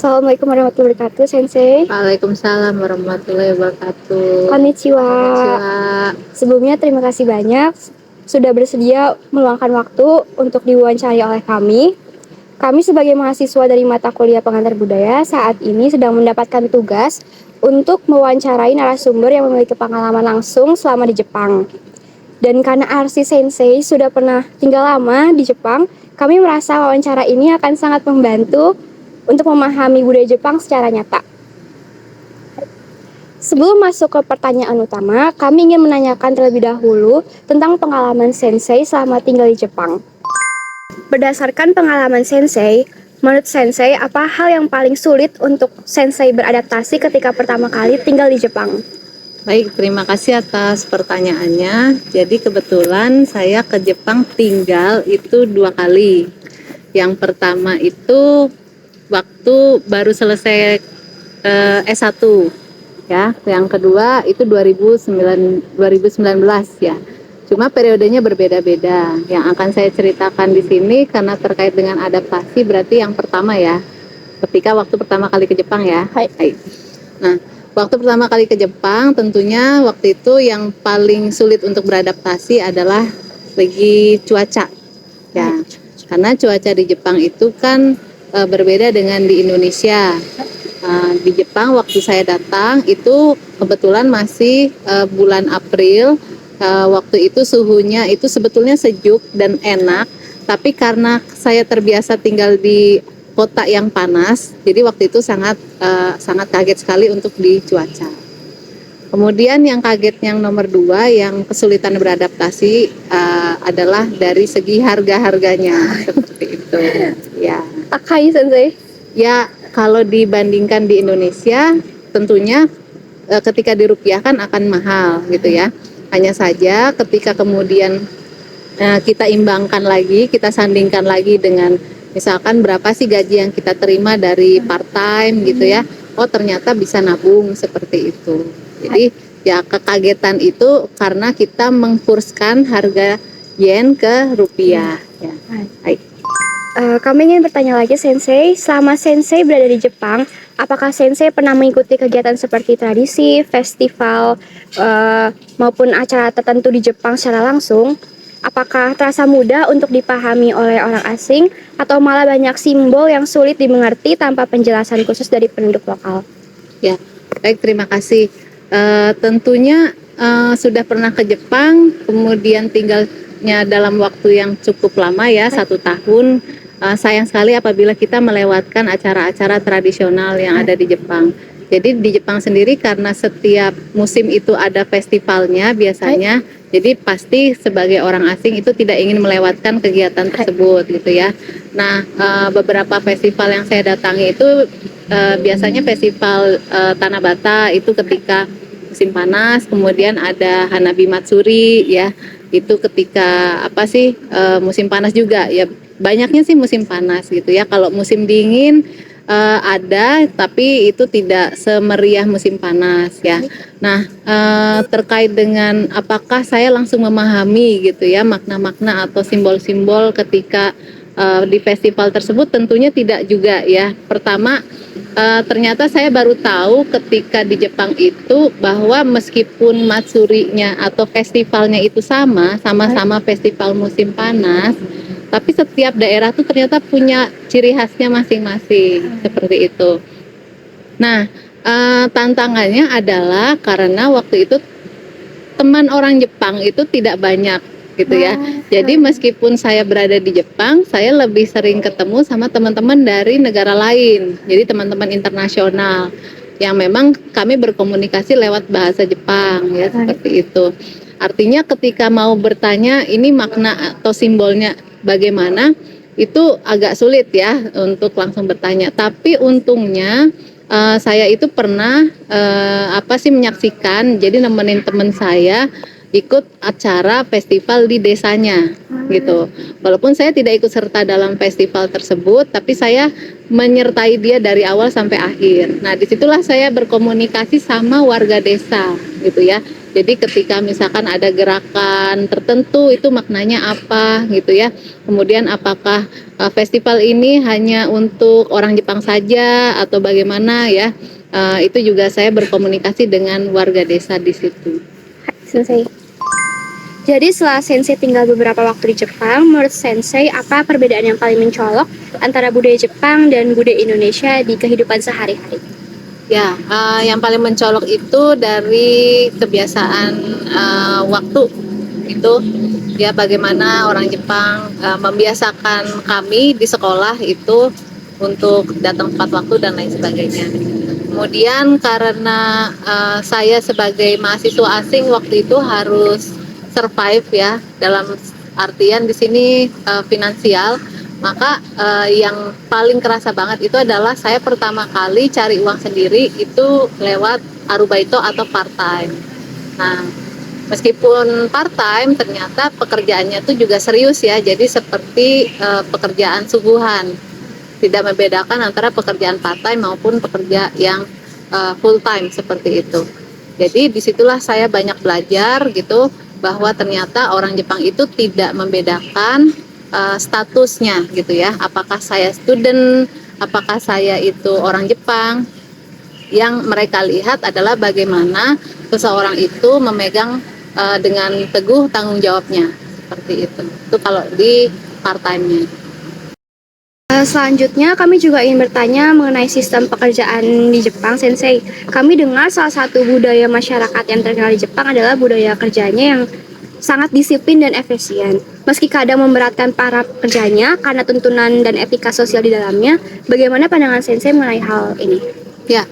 Assalamualaikum warahmatullahi wabarakatuh, Sensei. Waalaikumsalam warahmatullahi wabarakatuh. Konnichiwa. Konnichiwa. Sebelumnya terima kasih banyak sudah bersedia meluangkan waktu untuk diwawancari oleh kami. Kami sebagai mahasiswa dari mata kuliah pengantar budaya saat ini sedang mendapatkan tugas untuk mewawancarai narasumber yang memiliki pengalaman langsung selama di Jepang. Dan karena Arsi Sensei sudah pernah tinggal lama di Jepang, kami merasa wawancara ini akan sangat membantu untuk memahami budaya Jepang secara nyata. Sebelum masuk ke pertanyaan utama, kami ingin menanyakan terlebih dahulu tentang pengalaman Sensei selama tinggal di Jepang. Berdasarkan pengalaman Sensei, menurut Sensei, apa hal yang paling sulit untuk Sensei beradaptasi ketika pertama kali tinggal di Jepang? Baik, terima kasih atas pertanyaannya. Jadi kebetulan saya ke Jepang tinggal itu 2 kali. Yang pertama itu waktu baru selesai S1 ya. Yang kedua itu 2019 ya. Cuma periodenya berbeda-beda. Yang akan saya ceritakan di sini karena terkait dengan adaptasi berarti yang pertama ya. Ketika waktu pertama kali ke Jepang ya. Hai. Nah, waktu pertama kali ke Jepang tentunya waktu itu yang paling sulit untuk beradaptasi adalah segi cuaca ya. Karena cuaca di Jepang itu kan berbeda dengan di Indonesia. Di Jepang waktu saya datang itu kebetulan masih bulan April. Waktu itu suhunya itu sebetulnya sejuk dan enak, tapi karena saya terbiasa tinggal di kota yang panas, jadi waktu itu sangat kaget sekali untuk di cuaca. Kemudian yang kaget yang nomor 2, yang kesulitan beradaptasi adalah dari segi harga-harganya seperti itu. Ya. Takai, Sensei. Ya, kalau dibandingkan di Indonesia, tentunya ketika dirupiahkan akan mahal gitu ya. Hanya saja ketika kemudian kita imbangkan lagi, kita sandingkan lagi dengan misalkan berapa sih gaji yang kita terima dari part time gitu ya. Oh, ternyata bisa nabung seperti itu. Jadi ya kekagetan itu karena kita mengkurskan harga yen ke rupiah ya. Baik. Kami ingin bertanya lagi, Sensei. Selama Sensei berada di Jepang, apakah Sensei pernah mengikuti kegiatan seperti tradisi, festival, maupun acara tertentu di Jepang secara langsung? Apakah terasa mudah untuk dipahami oleh orang asing, atau malah banyak simbol yang sulit dimengerti tanpa penjelasan khusus dari penduduk lokal? Ya, baik, terima kasih. Tentunya sudah pernah ke Jepang, kemudian tinggalnya dalam waktu yang cukup lama ya, 1 tahun. Sayang sekali apabila kita melewatkan acara-acara tradisional yang ada di Jepang. Jadi di Jepang sendiri karena setiap musim itu ada festivalnya biasanya, jadi pasti sebagai orang asing itu tidak ingin melewatkan kegiatan tersebut gitu ya. Nah, beberapa festival yang saya datangi itu biasanya festival Tanabata itu ketika musim panas, kemudian ada Hanabi Matsuri ya, itu ketika musim panas juga ya. Banyaknya sih musim panas gitu ya. Kalau musim dingin ada, tapi itu tidak semeriah musim panas ya. Nah, terkait dengan apakah saya langsung memahami gitu ya makna-makna atau simbol-simbol ketika di festival tersebut, tentunya tidak juga ya. Pertama, ternyata saya baru tahu ketika di Jepang itu bahwa meskipun matsurinya atau festivalnya itu sama-sama festival musim panas, tapi setiap daerah tuh ternyata punya ciri khasnya masing-masing seperti itu. Nah, tantangannya adalah karena waktu itu teman orang Jepang itu tidak banyak gitu ya. Jadi meskipun saya berada di Jepang, saya lebih sering ketemu sama teman-teman dari negara lain. Jadi teman-teman internasional yang memang kami berkomunikasi lewat bahasa Jepang ya, seperti itu. Artinya ketika mau bertanya ini makna atau simbolnya bagaimana, itu agak sulit ya untuk langsung bertanya. Tapi untungnya saya itu pernah menyaksikan, jadi nemenin teman saya ikut acara festival di desanya gitu. Walaupun saya tidak ikut serta dalam festival tersebut, tapi saya menyertai dia dari awal sampai akhir. Nah, disitulah saya berkomunikasi sama warga desa gitu ya. Jadi ketika misalkan ada gerakan tertentu itu maknanya apa gitu ya. Kemudian apakah festival ini hanya untuk orang Jepang saja atau bagaimana ya. Itu juga saya berkomunikasi dengan warga desa di situ. Sensei. Jadi setelah Sensei tinggal beberapa waktu di Jepang, menurut Sensei apa perbedaan yang paling mencolok antara budaya Jepang dan budaya Indonesia di kehidupan sehari-hari? Ya, yang paling mencolok itu dari kebiasaan waktu itu ya, bagaimana orang Jepang membiasakan kami di sekolah itu untuk datang tepat waktu dan lain sebagainya. Kemudian karena saya sebagai mahasiswa asing waktu itu harus survive ya, dalam artian di sini finansial, maka yang paling kerasa banget itu adalah saya pertama kali cari uang sendiri itu lewat arubaito atau part time. Nah, meskipun part time ternyata pekerjaannya itu juga serius ya, jadi seperti pekerjaan subuhan, tidak membedakan antara pekerjaan part time maupun pekerja yang full time seperti itu. Jadi disitulah saya banyak belajar gitu, bahwa ternyata orang Jepang itu tidak membedakan statusnya gitu ya, apakah saya student, apakah saya itu orang Jepang. Yang mereka lihat adalah bagaimana seseorang itu memegang dengan teguh tanggung jawabnya, seperti itu kalau di part time-nya. Selanjutnya kami juga ingin bertanya mengenai sistem pekerjaan di Jepang, Sensei. Kami dengar salah satu budaya masyarakat yang terkenal di Jepang adalah budaya kerjanya yang sangat disiplin dan efisien. Meski kadang memberatkan para pekerjanya karena tuntunan dan etika sosial di dalamnya, bagaimana pandangan Sensei mengenai hal ini? Ya,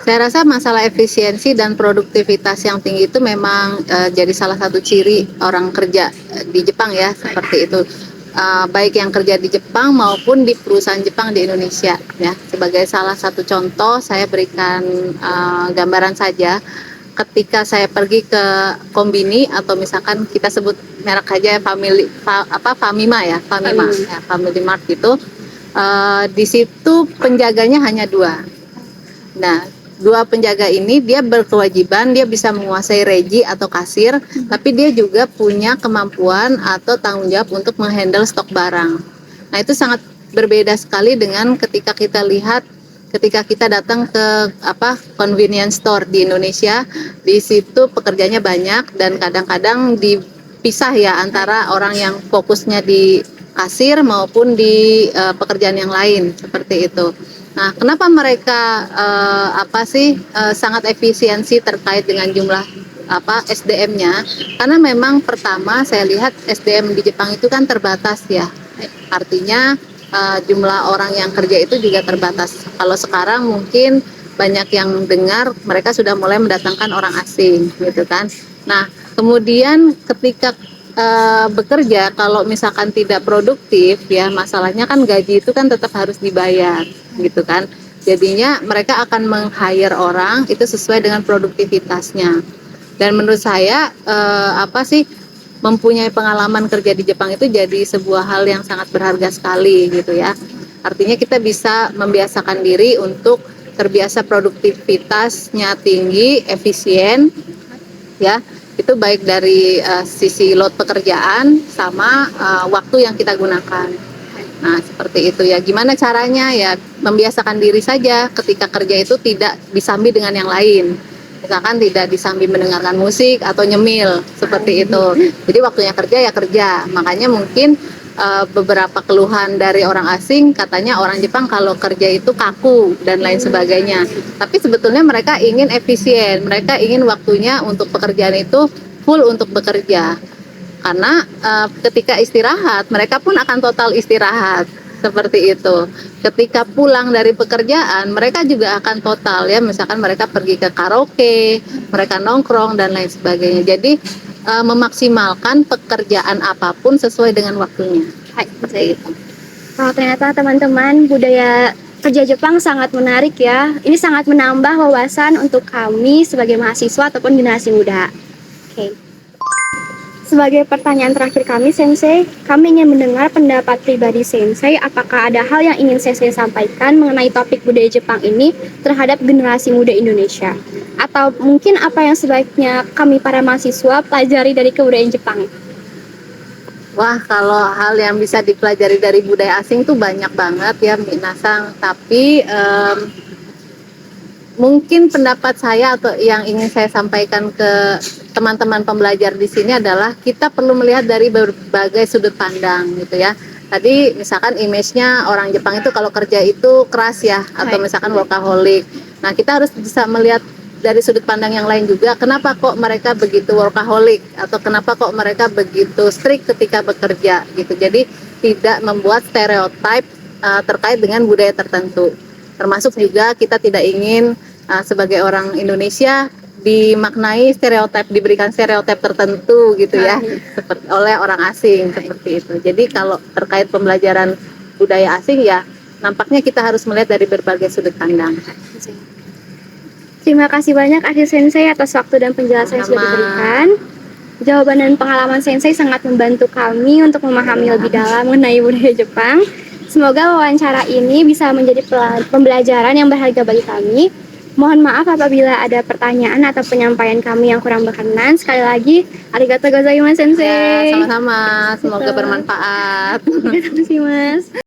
saya rasa masalah efisiensi dan produktivitas yang tinggi itu memang jadi salah satu ciri orang kerja di Jepang ya, seperti itu. Baik yang kerja di Jepang maupun di perusahaan Jepang di Indonesia ya. Sebagai salah satu contoh, saya berikan gambaran saja. Ketika saya pergi ke Kombini atau misalkan kita sebut merek aja Famima ya, Family Mart gitu. Di situ penjaganya hanya 2. Nah, 2 penjaga ini dia berkewajiban, dia bisa menguasai regi atau kasir, tapi dia juga punya kemampuan atau tanggung jawab untuk menghandle stok barang. Nah, itu sangat berbeda sekali dengan ketika kita datang ke convenience store di Indonesia. Di situ pekerjanya banyak dan kadang-kadang dipisah ya antara orang yang fokusnya di kasir maupun di pekerjaan yang lain, seperti itu. Nah, kenapa mereka sangat efisiensi terkait dengan jumlah SDM-nya? Karena memang pertama saya lihat SDM di Jepang itu kan terbatas ya. Artinya jumlah orang yang kerja itu juga terbatas. Kalau sekarang mungkin banyak yang dengar mereka sudah mulai mendatangkan orang asing gitu kan. Nah, kemudian ketika bekerja kalau misalkan tidak produktif ya, masalahnya kan gaji itu kan tetap harus dibayar gitu kan. Jadinya mereka akan meng-hire orang itu sesuai dengan produktivitasnya. Dan menurut saya mempunyai pengalaman kerja di Jepang itu jadi sebuah hal yang sangat berharga sekali gitu ya. Artinya kita bisa membiasakan diri untuk terbiasa produktivitasnya tinggi, efisien ya. Itu baik dari sisi load pekerjaan sama waktu yang kita gunakan. Nah, seperti itu ya. Gimana caranya ya, membiasakan diri saja ketika kerja itu tidak disambi dengan yang lain. Misalkan tidak disambi mendengarkan musik atau nyemil, seperti itu. Jadi waktunya kerja ya kerja. Makanya mungkin beberapa keluhan dari orang asing, katanya orang Jepang kalau kerja itu kaku dan lain sebagainya. Tapi sebetulnya mereka ingin efisien, mereka ingin waktunya untuk pekerjaan itu full untuk bekerja. Karena ketika istirahat, mereka pun akan total istirahat, seperti itu. Ketika pulang dari pekerjaan, mereka juga akan total ya, misalkan mereka pergi ke karaoke, mereka nongkrong dan lain sebagainya. Jadi memaksimalkan pekerjaan apapun sesuai dengan waktunya. Hai, itu. Oh, ternyata teman-teman budaya kerja Jepang sangat menarik ya. Ini sangat menambah wawasan untuk kami sebagai mahasiswa ataupun generasi muda. Oke. Sebagai pertanyaan terakhir kami, Sensei, kami ingin mendengar pendapat pribadi Sensei. Apakah ada hal yang ingin Sensei sampaikan mengenai topik budaya Jepang ini terhadap generasi muda Indonesia? Atau mungkin apa yang sebaiknya kami para mahasiswa pelajari dari kebudayaan Jepang? Wah, kalau hal yang bisa dipelajari dari budaya asing tuh banyak banget ya, Minasang. Tapi mungkin pendapat saya atau yang ingin saya sampaikan ke teman-teman pembelajar di sini adalah kita perlu melihat dari berbagai sudut pandang gitu ya. Tadi misalkan image-nya orang Jepang itu kalau kerja itu keras ya, atau misalkan workaholic. Nah, kita harus bisa melihat dari sudut pandang yang lain juga, kenapa kok mereka begitu workaholic atau kenapa kok mereka begitu strict ketika bekerja gitu. Jadi tidak membuat stereotip terkait dengan budaya tertentu. Termasuk juga kita tidak ingin sebagai orang Indonesia dimaknai stereotip, diberikan stereotip tertentu gitu ya, seperti oleh orang asing seperti itu. Jadi kalau terkait pembelajaran budaya asing ya nampaknya kita harus melihat dari berbagai sudut pandang. Terima kasih banyak Akhil Sensei atas waktu dan penjelasan yang sudah diberikan. Jawaban dan pengalaman Sensei sangat membantu kami untuk memahami lebih dalam mengenai budaya Jepang. Semoga wawancara ini bisa menjadi pembelajaran yang berharga bagi kami. Mohon maaf apabila ada pertanyaan atau penyampaian kami yang kurang berkenan. Sekali lagi, arigatou gozaimasu Sensei. Ya, sama-sama. Semoga bermanfaat. Terima kasih Mas.